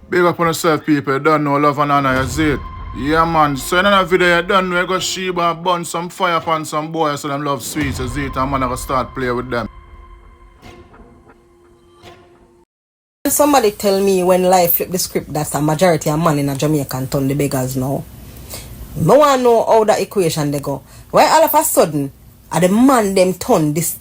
Big up on yourself, people. You don't know love and honor, you see it? Yeah, man. So in that video, you don't know you go Sheba and burn some fire upon some boys so them love sweets, you see it? And man, I go start play with them. Somebody tell me when life flip the script that a majority of man in a Jamaican turn the beggars now. No one know how that equation they go. Why all of a sudden are the man them turn this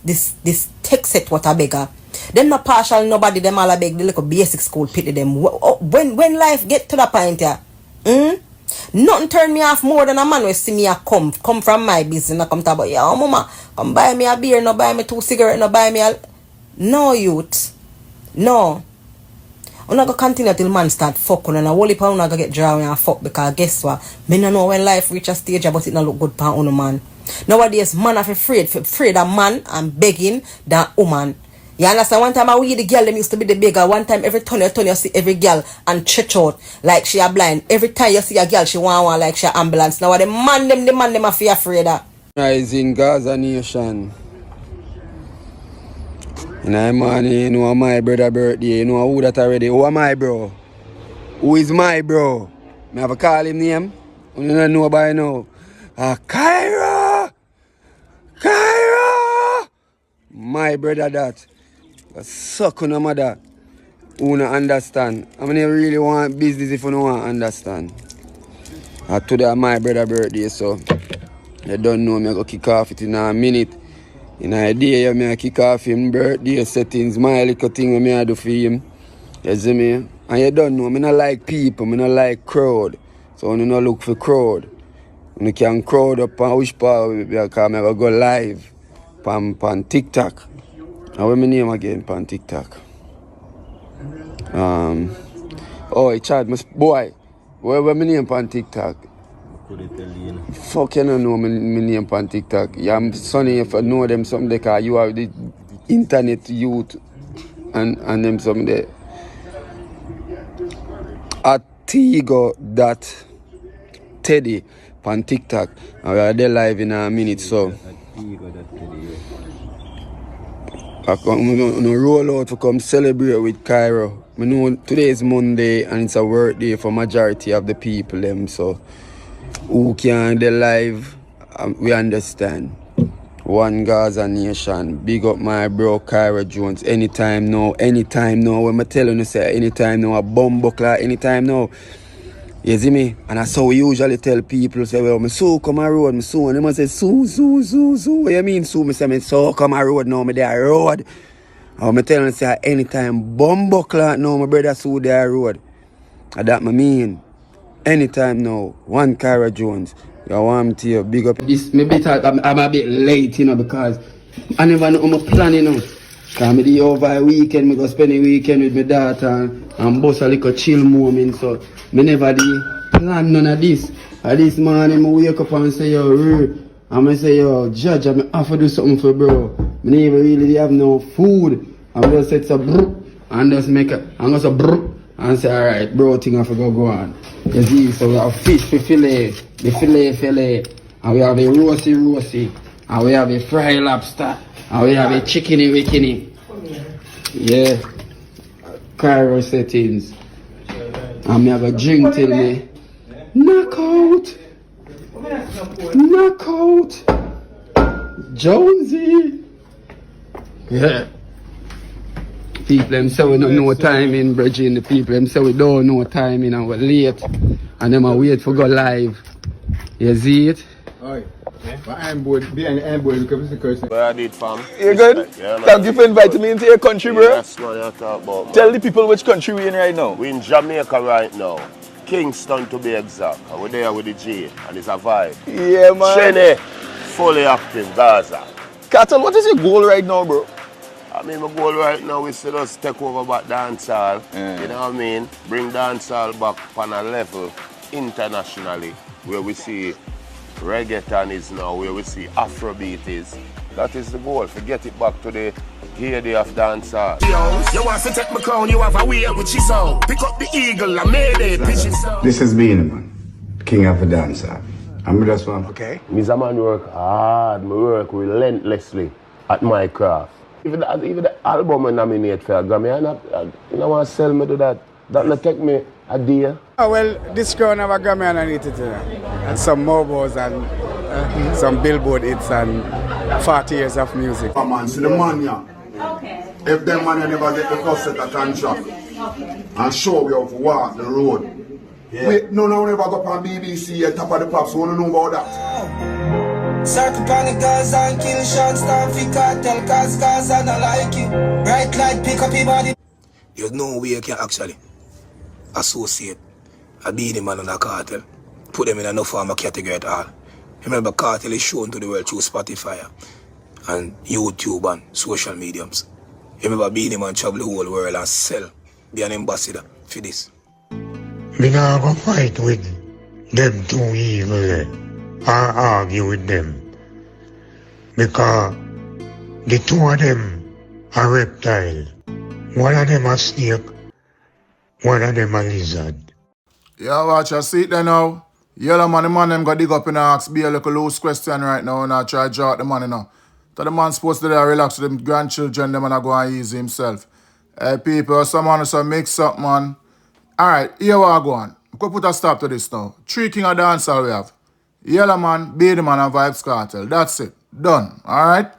tech set what a beggar. Them not partial nobody them all a beg the little basic school pity them. When life get to the point here, nothing turn me off more than a man will see me a come from my business and come talk about yeah mama come buy me a beer, no buy me 2 cigarettes, no buy me a no youth. No. I'm not going to continue till man start fucking and a whole heap of not going to get dry and fuck because guess what? Me no know when life reach a stage but it not look good for a man. Nowadays, man are afraid of man and begging than woman. You understand? One time I weed the girl them used to be the beggar. One time every turn you see every girl and church out like she a blind. Every time you see a girl she want one like she a ambulance. Now the man them are afraid of. Rising Gaza nation. In the morning, you know my brother birthday, you know who that already. Who am my bro? Who is my bro? I have to call him name. You don't know by now. Kyra! Kyra! My brother that. Suck on a mother. Who don't understand. I mean, you really want business if you don't want to understand. Today my brother birthday, so you don't know me, I go kick off it in a minute. In a day, I kick off him birthday settings, my little thing I do for him. You see me? And you don't know, I don't like people, I don't like crowd. So I don't look for crowd. You can crowd up and wish power because I go live on TikTok. And what's my name again on TikTok? Oh, Chad, my boy. What's my name on TikTok? Fuck, you don't know my name on TikTok. Yeah, I'm sonny if I know them someday because you are the internet youth and them someday. At Tigo.Teddy on TikTok. And we are there live in a minute, so. I'm going to roll out to come celebrate with Cairo. I know today is Monday and it's a work day for majority of the people them, so. Who can the live, we understand. One Gaza nation. Big up my bro Kyra Jones. Anytime now. When I tell you, say anytime now, a bomb buckler, anytime now. You see me? And that's how we usually tell people, say, well, me so come a road, me so. And they must say, so. What you mean, so? Me say, me so come a road now, me there road. And I tell you, say, anytime bomb buckler now, my brother so there road. And that me mean. Anytime now, one Kyra Jones, you want me to you, big up. This maybe I'm a bit late, because I never know my plan, Because I'm the over a weekend, I go spend the weekend with my daughter and bust a little chill moment, so I never plan none of this. And this morning, I wake up and say, yo, I'm going to say, yo, Judge, I'm have to do something for bro. I never really have no food. I'm going to say, so, and just make it, I'm going to say, and say, alright, bro, thing I forgot go on. You see, so we have fish for fillet, the fillet, and we have a roasty, and we have a fried lobster, and we have a chickeny. Yeah. Cairo settings. And me have a drink till me. Knockout. Jonesy. Yeah. People them say we don't know timing, bridging the people them say we don't know timing and we're late and them are wait for go live. You see it? Alright. I'm bored, behind the board because it's the curse. Where I did, fam. You good? Yeah, thank you for inviting me into your country, bro. That's what I talk about, man. Tell the people which country we're in right now. We're in Jamaica right now. Kingston to be exact. And we're there with the G and it's a vibe. Yeah, man. Shene, fully active, Gaza. Kartel, what is your goal right now, bro? I mean, my goal right now is to just take over back dancehall. You know what I mean? Bring dancehall back on a level internationally where we see reggaeton is now, where we see Afrobeat is. That is the goal, to get it back to the heyday of dancehall. You want to take my crown, you have a way with your soul. Pick up the eagle and made it, pitch it so. This is being man, king of the dancer. I'm just one. Okay. Me a man work hard, me work relentlessly at my craft. Even the album I nominate for a Grammy, I don't want to sell me to that. That not take me a day. Oh, well, this crown have a Grammy underneath it, you know. And some mobos and some billboard hits and 40 years of music. Come on, see the man, yeah. Okay. If them man you never get the cassette a contract and show we how to walk the road. Yeah. Wait, no, never go up on BBC at top of the pops. We want to know about that. Circle upon the Gaza and kill Sean Stamp for cartel, cause Gaza not like you. Bright light pick up your body. There's no way you can actually associate a Beenie Man and a cartel. Put them in no form of category at all. Remember, cartel is shown to the world through Spotify and YouTube and social mediums. Remember, Beenie Man travel the whole world and sell, be an ambassador for this. Me not go fight with them two evil or argue with them. Because the two of them are reptile. One of them a snake, one of them a lizard. Yeah, watch, I see it there now. Yellow man, the man them got dig up and ask be a little loose question right now and I try to draw out the money now. So the man supposed to relax with them grandchildren, them and go and easy himself. Hey people, someone who mix up, man. Alright, here we are going. We could put a stop to this now. 3 king of dancehall we have. Yellow man, Beenie Man and Vybz Kartel. That's it. Done. Alright?